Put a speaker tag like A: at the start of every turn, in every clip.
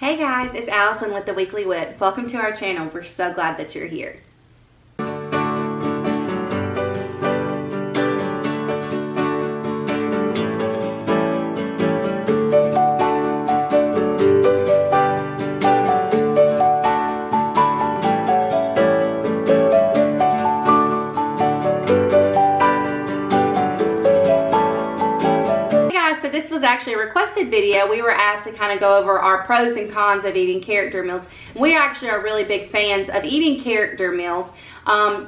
A: Hey guys, it's Allison with the Weekly Witt. Welcome to our channel. We're so glad that you're here. So this was actually a requested video. We were asked to kind of go over our pros and cons of eating character meals. We actually are really big fans of eating character meals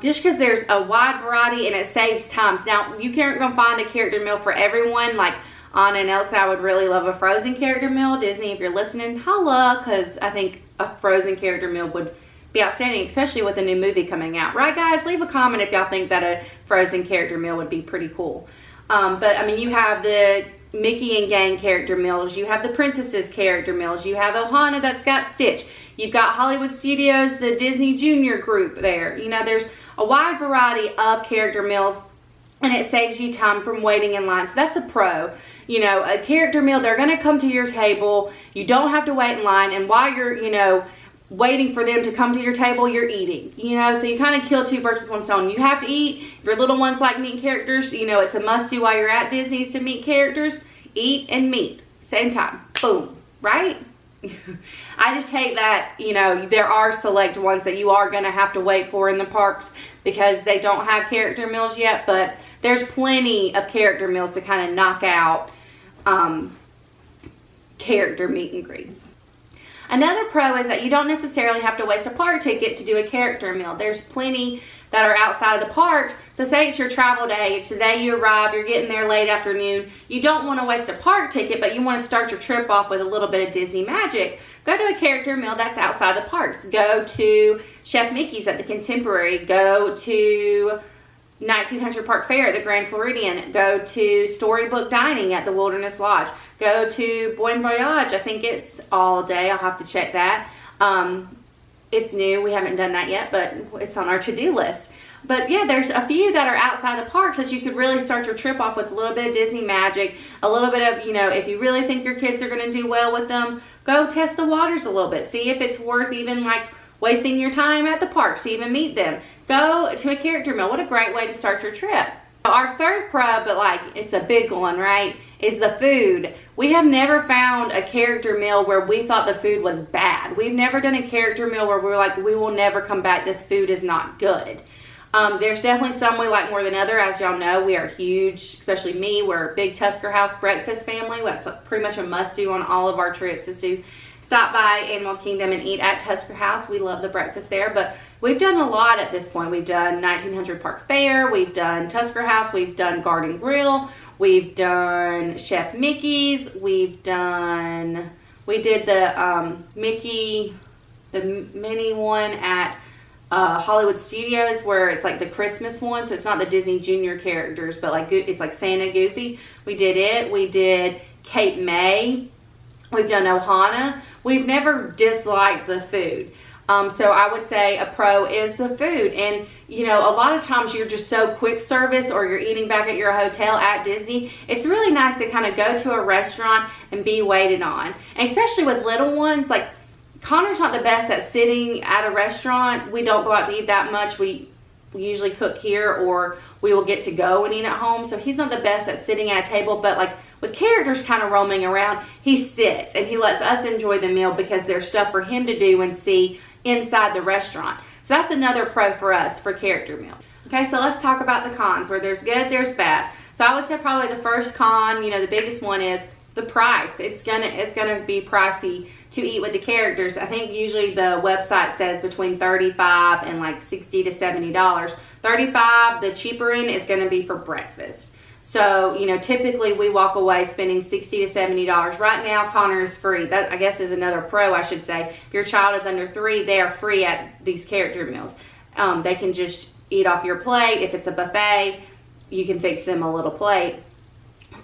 A: just because there's a wide variety and it saves time. Now, you aren't going to find a character meal for everyone. Like Anna and Elsa, I would really love a frozen character meal. Disney, if you're listening, holla, because I think a frozen character meal would be outstanding, especially with a new movie coming out. Right, guys? Leave a comment if y'all think that a frozen character meal would be pretty cool. But, I mean, you have the Mickey and Gang character meals, you have the Princesses character meals, you have Ohana that's got Stitch, you've got Hollywood Studios, the Disney Junior group there. You know, there's a wide variety of character meals and it saves you time from waiting in line. So that's a pro. You know, a character meal, they're going to come to your table, you don't have to wait in line, and while you're, you know, waiting for them to come to your table, you're eating, you know, so you kind of kill two birds with one stone. You have to eat. If your little ones like meeting characters, you know, it's a must-do while you're at Disney's to meet characters. Eat and meet, same time, boom, right? I just hate that, you know, there are select ones that you are going to have to wait for in the parks because they don't have character meals yet, but there's plenty of character meals to kind of knock out character meet and greets. Another pro is that you don't necessarily have to waste a park ticket to do a character meal. There's plenty that are outside of the parks. So say it's your travel day, it's the day you arrive, you're getting there late afternoon. You don't want to waste a park ticket, but you want to start your trip off with a little bit of Disney magic. Go to a character meal that's outside the parks. Go to Chef Mickey's at the Contemporary. Go to 1900 Park Fair at the Grand Floridian. Go to Storybook Dining at the Wilderness Lodge. Go to Bon Voyage. I think it's all day. I'll have to check that. It's new. We haven't done that yet, but it's on our to-do list. But yeah, there's a few that are outside the parks that you could really start your trip off with a little bit of Disney magic, a little bit of, you know, if you really think your kids are going to do well with them, go test the waters a little bit. See if it's worth even like wasting your time at the parks to even meet them. Go to a character meal. What a great way to start your trip. Our third pro, but like it's a big one, right, is the food. We have never found a character meal where we thought the food was bad. We've never done a character meal where we're like, we will never come back. This food is not good. There's definitely some we like more than other. As y'all know, we are huge, especially me, we're a big Tusker House breakfast family. That's pretty much a must-do on all of our trips is to stop by Animal Kingdom and eat at Tusker House. We love the breakfast there, but we've done a lot at this point. We've done 1900 Park Fair, we've done Tusker House, we've done Garden Grill, we've done Chef Mickey's, we did the Mickey, the mini one at Hollywood Studios where it's like the Christmas one, so it's not the Disney Junior characters, but like it's like Santa Goofy. We did it. We did Cape May. We've done Ohana. We've never disliked the food. So I would say a pro is the food. And, you know, a lot of times you're just so quick service or you're eating back at your hotel at Disney. It's really nice to kind of go to a restaurant and be waited on. And especially with little ones, like Connor's not the best at sitting at a restaurant. We don't go out to eat that much. We usually cook here or we will get to go and eat at home. So he's not the best at sitting at a table, but like with characters kind of roaming around, he sits and he lets us enjoy the meal because there's stuff for him to do and see inside the restaurant. So that's another pro for us for character meal. Okay, so let's talk about the cons. Where there's good, there's bad. So I would say probably the first con, you know, the biggest one is the price. It's gonna be pricey to eat with the characters. I think usually the website says between $35 and like $60 to $70. $35, the cheaper end, is gonna be for breakfast. So, you know, typically we walk away spending $60 to $70. Right now, Connor is free. That, I guess, is another pro, I should say. If your child is under 3, they are free at these character meals. They can just eat off your plate. If it's a buffet, you can fix them a little plate.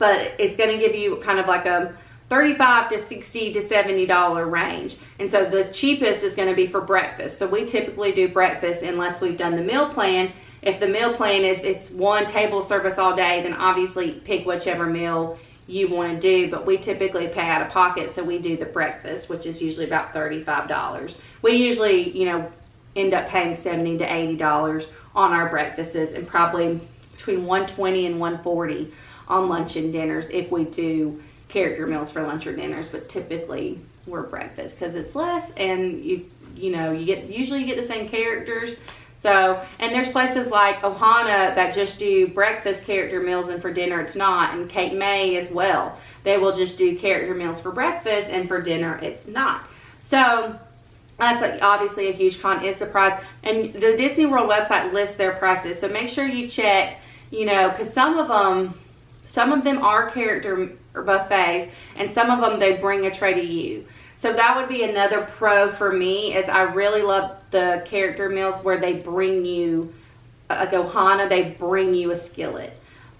A: But it's going to give you kind of like a $35 to $60 to $70 range. And so the cheapest is going to be for breakfast. So we typically do breakfast unless we've done the meal plan. If the meal plan is it's one table service all day, then obviously pick whichever meal you want to do, but we typically pay out of pocket, so we do the breakfast, which is usually about $35. We usually, you know, end up paying $70 to $80 on our breakfasts, and probably between $120 and $140 on lunch and dinners if we do character meals for lunch or dinners. But typically we're breakfast because it's less, and you know, usually you get the same characters. So, and there's places like Ohana that just do breakfast character meals, and for dinner it's not, and Cape May as well. They will just do character meals for breakfast, and for dinner it's not. So that's like obviously a huge con is the price. And the Disney World website lists their prices, so make sure you check, you know, because some of them are character buffets, and some of them they bring a tray to you. So that would be another pro for me, is I really love the character meals where they bring you a Ohana, they bring you a skillet.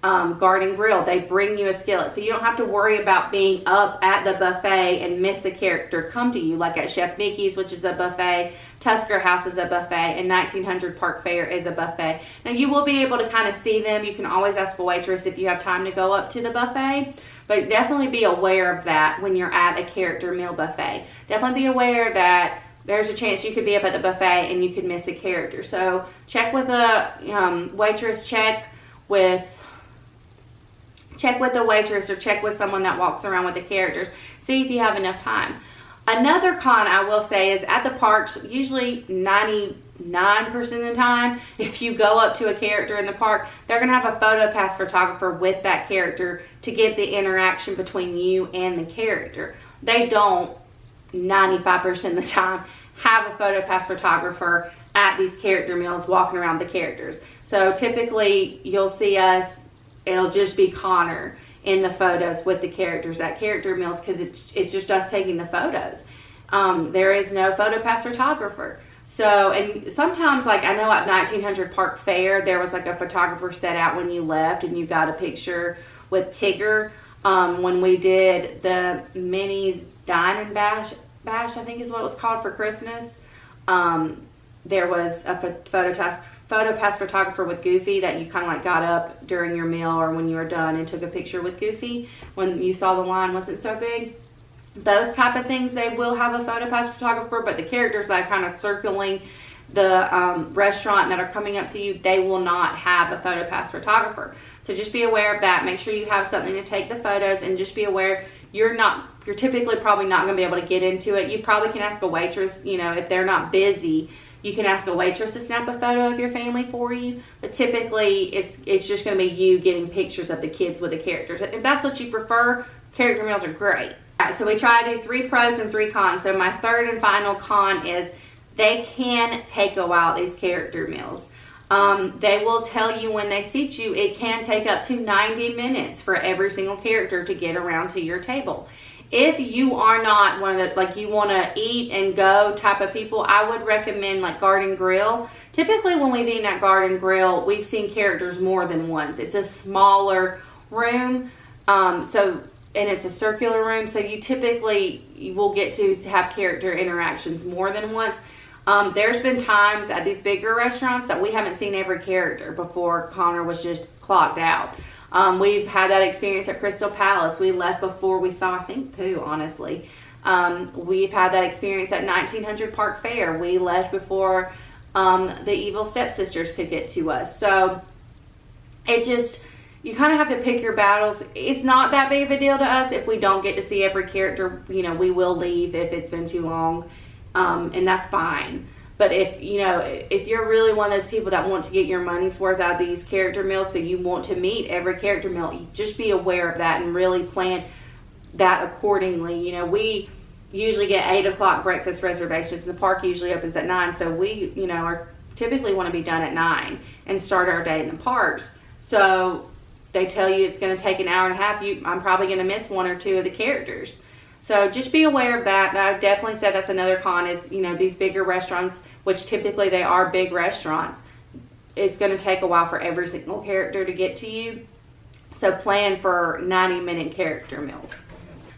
A: Garden Grill, they bring you a skillet. So you don't have to worry about being up at the buffet and miss the character come to you, like at Chef Mickey's, which is a buffet, Tusker House is a buffet, and 1900 Park Fair is a buffet. Now you will be able to kind of see them. You can always ask a waitress if you have time to go up to the buffet. But definitely be aware of that when you're at a character meal buffet. Definitely be aware that there's a chance you could be up at the buffet and you could miss a character. So check with a waitress, check with the waitress, or check with someone that walks around with the characters. See if you have enough time. Another con I will say is at the parks, usually 99% of the time, if you go up to a character in the park, they're going to have a photo pass photographer with that character to get the interaction between you and the character. They don't 95% of the time have a photo pass photographer at these character meals walking around the characters. So typically you'll see us, it'll just be Connor in the photos with the characters at character meals, because it's just us taking the photos. There is no photo pass photographer. So, and sometimes, like I know at 1900 Park Fair, there was like a photographer set out when you left, and you got a picture with Tigger. When we did the Minnie's Dine and Bash, I think is what it was called, for Christmas, there was a photo pass photographer with Goofy that you kind of like got up during your meal or when you were done and took a picture with Goofy when you saw the line wasn't so big. Those type of things, they will have a photo pass photographer, but the characters that are kind of circling the restaurant that are coming up to you, they will not have a photo pass photographer. So just be aware of that. Make sure you have something to take the photos, and just be aware you're typically probably not going to be able to get into it. You probably can ask a waitress, you know, if they're not busy, you can ask a waitress to snap a photo of your family for you, but typically it's just going to be you getting pictures of the kids with the characters. If that's what you prefer, character meals are great. All right, so we try to do 3 pros and 3 cons. So my third and final con is they can take a while, these character meals. They will tell you when they seat you, it can take up to 90 minutes for every single character to get around to your table. If you are not one of the, like, you want to eat and go type of people, I would recommend like Garden Grill. Typically when we've eaten at Garden Grill, we've seen characters more than once. It's a smaller room, and it's a circular room, so you will get to have character interactions more than once. There's been times at these bigger restaurants that we haven't seen every character before Connor was just clocked out. We've had that experience at Crystal Palace. We left before we saw, I think, Pooh, honestly. We've had that experience at 1900 Park Fair. We left before the evil stepsisters could get to us. So you kind of have to pick your battles. It's not that big of a deal to us if we don't get to see every character. You know, we will leave if it's been too long, and that's fine. But if you're really one of those people that want to get your money's worth out of these character meals, so you want to meet every character meal, just be aware of that and really plan that accordingly. You know, we usually get 8 o'clock breakfast reservations, and the park usually opens at 9. So we, are typically want to be done at 9 and start our day in the parks. So they tell you it's going to take an hour and a half. I'm probably going to miss 1 or 2 of the characters. So just be aware of that. And I've definitely said that's another con is, these bigger restaurants, which typically they are big restaurants, it's going to take a while for every single character to get to you. So plan for 90-minute character meals.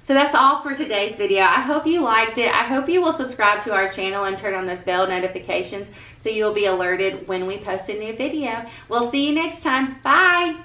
A: So that's all for today's video. I hope you liked it. I hope you will subscribe to our channel and turn on those bell notifications so you'll be alerted when we post a new video. We'll see you next time. Bye.